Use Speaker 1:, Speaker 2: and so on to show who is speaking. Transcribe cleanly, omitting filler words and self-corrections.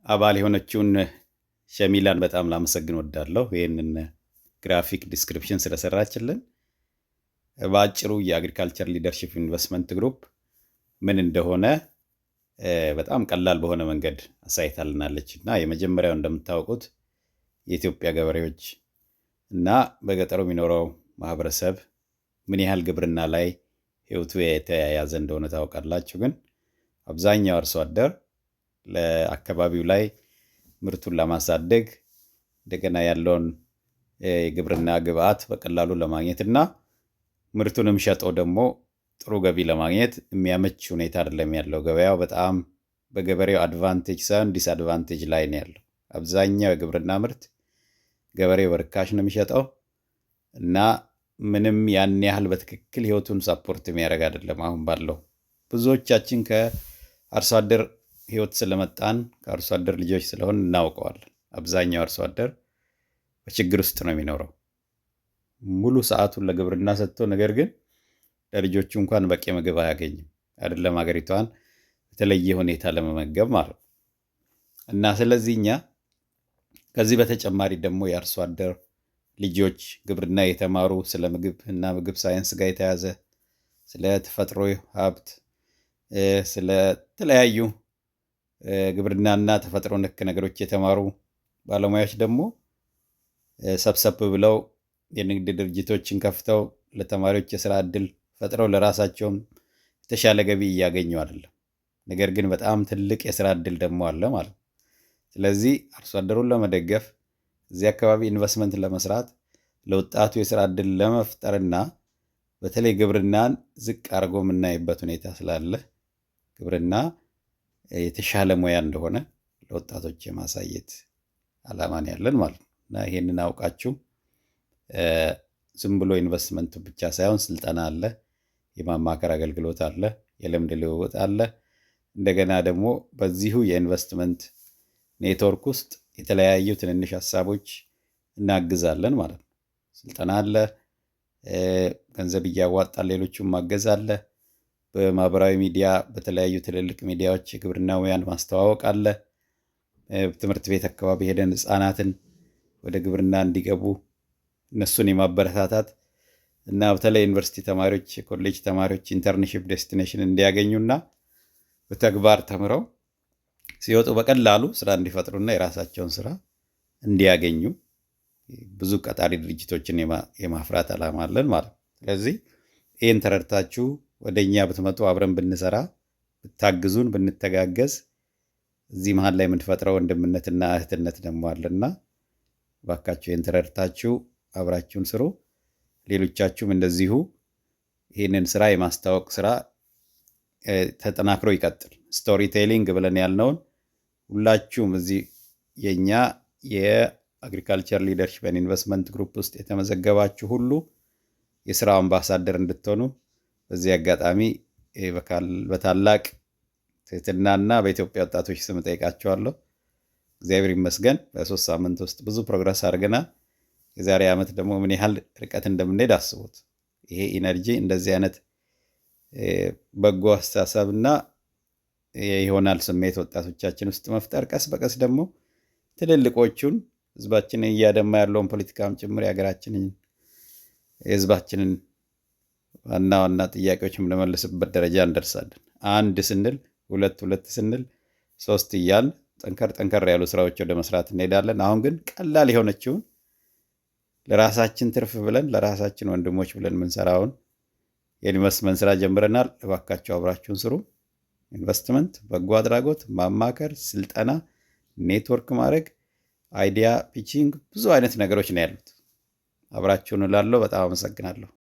Speaker 1: አባል የሆነችውን ሸሚላን በጣም ላመሰግን ወዳለሁ ይህንን ግራፊክ ዲስክሪፕሽን ስለሰራችልን። በአጭሩ የአግሪካልቸር ሊደርሺፕ ኢንቨስትመንት ግሩፕ ምን እንደሆነ በጣም ቀላል በሆነ መንገድ አሳይታልናለች እና የመጀመሪያው እንደምታውቁት የኢትዮጵያ ገበሬዎች እና በገጠሩ የሚኖረው ማህበረሰብ ምን ያህል ግብርና ላይ ህይወቱ የተያያዘ እንደሆነ ታውቃላችሁ። ግን አብዛኛው አርሶ አደር ለአካባቢው ላይ ምርቱን ለማሳደግ እንደገና ያለውን የግብርና ግብአት በቀላሉ ለማግኘት እና ምርቱንም ሸጦ ደግሞ ጥሩ ገቢ ለማግኘት የሚያመች ሁኔታ አይደለም ያለው። ገበያው በጣም በገበሬው አድቫንቴጅ ሳይሆን ዲስአድቫንቴጅ ላይ ነው ያለው። አብዛኛው የግብርና ምርት ገበሬው በርካሽ ነው የሚሸጠው እና ምንም ያን ያህል በትክክል ህይወቱን ሰፖርት የሚያደርግ አይደለም። አሁን ባለው ብዙዎቻችን ከአርሶ አደር ህይወት ስለመጣን ከአርሶ አደር ልጆች ስለሆን እናውቀዋለን። አብዛኛው አርሶ አደር በችግር ውስጥ ነው የሚኖረው። ሙሉ ሰዓቱን ለግብርና ሰጥቶ ነገር ግን ለልጆቹ እንኳን በቂ ምግብ አያገኝም፣ አይደለም ሀገሪቷን በተለየ ሁኔታ ለመመገብ ማለት ነው። እና ስለዚህ እኛ ከዚህ በተጨማሪ ደግሞ የአርሶ አደር ልጆች ግብርና የተማሩ ስለ ምግብ እና ምግብ ሳይንስ ጋር የተያዘ ስለ ተፈጥሮ ሀብት ስለ ተለያዩ ግብርናና ተፈጥሮ ነክ ነገሮች የተማሩ ባለሙያዎች ደግሞ ሰብሰብ ብለው የንግድ ድርጅቶችን ከፍተው ለተማሪዎች የስራ ዕድል ፈጥረው ለራሳቸውም የተሻለ ገቢ እያገኙ አይደለም። ነገር ግን በጣም ትልቅ የስራ ዕድል ደግሞ አለ ማለት ነው። ስለዚህ አርሶ አደሩን ለመደገፍ እዚህ አካባቢ ኢንቨስትመንት ለመስራት ለወጣቱ የስራ ዕድል ለመፍጠርና በተለይ ግብርናን ዝቅ አድርጎ የምናይበት ሁኔታ ስላለ ግብርና የተሻለ ሙያ እንደሆነ ለወጣቶች የማሳየት ዓላማን ያለን ማለት ነው። እና ይሄንን አውቃችሁ ዝም ብሎ ኢንቨስትመንቱ ብቻ ሳይሆን ስልጠና አለ፣ የማማከር አገልግሎት አለ፣ የልምድ ልውውጥ አለ። እንደገና ደግሞ በዚሁ የኢንቨስትመንት ኔትወርክ ውስጥ የተለያዩ ትንንሽ ሀሳቦች እናግዛለን ማለት ነው። ስልጠና አለ፣ ገንዘብ እያዋጣን ሌሎቹም ማገዝ አለ። በማህበራዊ ሚዲያ በተለያዩ ትልልቅ ሚዲያዎች የግብርና ሙያን ማስተዋወቅ አለ። ትምህርት ቤት አካባቢ ሄደን ህፃናትን ወደ ግብርና እንዲገቡ እነሱን የማበረታታት እና በተለይ ዩኒቨርሲቲ ተማሪዎች የኮሌጅ ተማሪዎች ኢንተርንሺፕ ዴስቲኔሽን እንዲያገኙና በተግባር ተምረው ሲወጡ በቀላሉ ስራ እንዲፈጥሩና የራሳቸውን ስራ እንዲያገኙ ብዙ ቀጣሪ ድርጅቶችን የማፍራት ዓላማ አለን ማለት ነው። ስለዚህ ይህን ተረድታችሁ ወደኛ ብትመጡ አብረን ብንሰራ ብታግዙን ብንተጋገዝ እዚህ መሀል ላይ የምንፈጥረው ወንድምነትና እህትነት ደግሞ አለና ባካችሁ ይህን ተረድታችሁ አብራችሁን ስሩ። ሌሎቻችሁም እንደዚሁ ይህንን ስራ የማስታወቅ ስራ ተጠናክሮ ይቀጥል። ስቶሪ ቴሊንግ ብለን ያልነውን ሁላችሁም እዚህ የኛ የአግሪካልቸር ሊደርሺፕ ኤንድ ኢንቨስትመንት ግሩፕ ውስጥ የተመዘገባችሁ ሁሉ የስራው አምባሳደር እንድትሆኑ በዚህ አጋጣሚ በታላቅ ትህትናና በኢትዮጵያ ወጣቶች ስም ጠይቃችኋለሁ። እግዚአብሔር ይመስገን በ3 ሳምንት ውስጥ ብዙ ፕሮግረስ አድርገናል። የዛሬ ዓመት ደግሞ ምን ያህል ርቀት እንደምንሄድ አስቡት። ይሄ ኢነርጂ እንደዚህ አይነት በጎ አስተሳሰብና ይሆናል ስሜት ወጣቶቻችን ውስጥ መፍጠር ቀስ በቀስ ደግሞ ትልልቆቹን ህዝባችንን እያደማ ያለውን ፖለቲካም ጭምር የሀገራችንን የህዝባችንን ዋና ዋና ጥያቄዎች የምንመልስበት ደረጃ እንደርሳለን። 1 ስንል 2 ስንል 3 እያልን ጠንከር ያሉ ስራዎች ወደ መስራት እንሄዳለን። አሁን ግን ቀላል የሆነችውን ለራሳችን ትርፍ ብለን ለራሳችን ወንድሞች ብለን የምንሰራውን የኢንቨስትመንት ስራ ጀምረናል። እባካችሁ አብራችሁን ስሩ። ኢንቨስትመንት፣ በጎ አድራጎት፣ ማማከር፣ ስልጠና፣ ኔትወርክ ማድረግ፣ አይዲያ ፒቺንግ፣ ብዙ አይነት ነገሮች ነው ያሉት። አብራችሁን እላለሁ። በጣም አመሰግናለሁ።